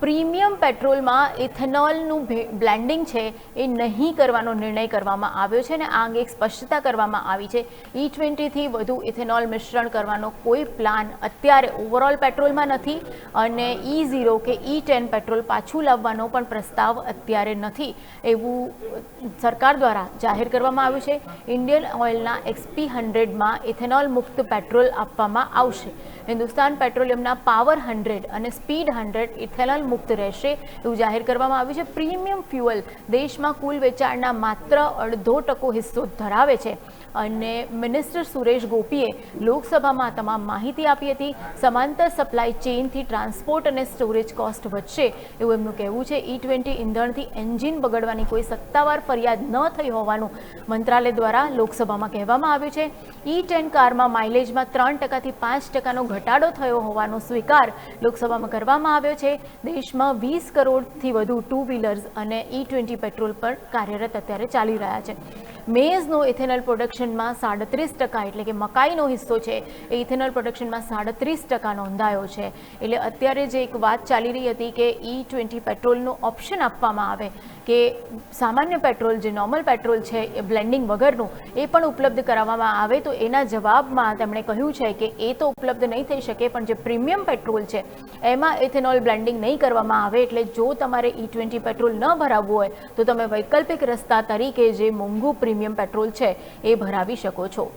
Premium પેટ્રોલમાં ઇથેનોલનું blending છે એ નહીં કરવાનો નિર્ણય કરવામાં આવ્યો છે અને આ અંગે એક સ્પષ્ટતા કરવામાં આવી છે. E20થી વધુ ઇથેનોલ મિશ્રણ કરવાનો કોઈ પ્લાન અત્યારે ઓવરઓલ પેટ્રોલમાં નથી અને E0 કે E10 પેટ્રોલ પાછું લાવવાનો પણ પ્રસ્તાવ અત્યારે નથી એવું સરકાર દ્વારા જાહેર કરવામાં આવ્યું છે. ઇન્ડિયન ઓઇલના XP100માં ઇથેનોલ મુક્ત પેટ્રોલ આપવામાં આવશે. હિન્દુસ્તાન પેટ્રોલિયમના પાવર 100 અને સ્પીડ 100 ઇથેનોલ મુક્ત રહેશે એવું જાહેર કરવામાં આવ્યું છે. પ્રીમિયમ ફ્યુઅલ દેશમાં કુલ વેચાણના માત્ર 0.5% હિસ્સો ધરાવે છે અને મિનિસ્ટર સુરેશ ગોપીએ લોકસભામાં તમામ માહિતી આપી હતી. સમાંતર સપ્લાય ચેઇનથી ટ્રાન્સપોર્ટ અને સ્ટોરેજ કોસ્ટ વધશે એવું એમનું કહેવું છે. E20 ઇંધણથી એન્જિન બગડવાની કોઈ સત્તાવાર ફરિયાદ ન થઈ હોવાનું મંત્રાલય દ્વારા લોકસભામાં કહેવામાં આવ્યું છે. E10 કારમાં માઇલેજમાં 3%થી 5%નો ઘટાડો થયો હોવાનો સ્વીકાર લોકસભામાં કરવામાં આવ્યો છે. દેશમાં 20 કરોડથી વધુ ટુ વ્હીલર્સ અને E20 પેટ્રોલ પર કાર્યરત અત્યારે ચાલી રહ્યા છે. મેઝનો ઇથેનોલ પ્રોડક્શનમાં 37% એટલે કે મકાઈનો હિસ્સો છે એ ઇથેનોલ પ્રોડક્શનમાં 37% નોંધાયો છે. એટલે અત્યારે જે એક વાત ચાલી રહી હતી કે E20 પેટ્રોલનો ઓપ્શન આપવામાં આવે કે સામાન્ય પેટ્રોલ જે નોર્મલ પેટ્રોલ છે એ બ્લેન્ડિંગ વગરનું એ પણ ઉપલબ્ધ કરાવવામાં આવે તો એના જવાબમાં તેમણે કહ્યું છે કે એ તો ઉપલબ્ધ નહીં થઈ શકે પણ જે પ્રીમિયમ પેટ્રોલ છે એમાં ઇથેનોલ બ્લેન્ડિંગ નહીં કરવામાં આવે. એટલે જો તમારે E20 પેટ્રોલ ન ભરાવવું હોય તો તમે વૈકલ્પિક રસ્તા તરીકે જે મોંઘું પ્રીમિયમ પેટ્રોલ છે એ ભરાવી શકો છો.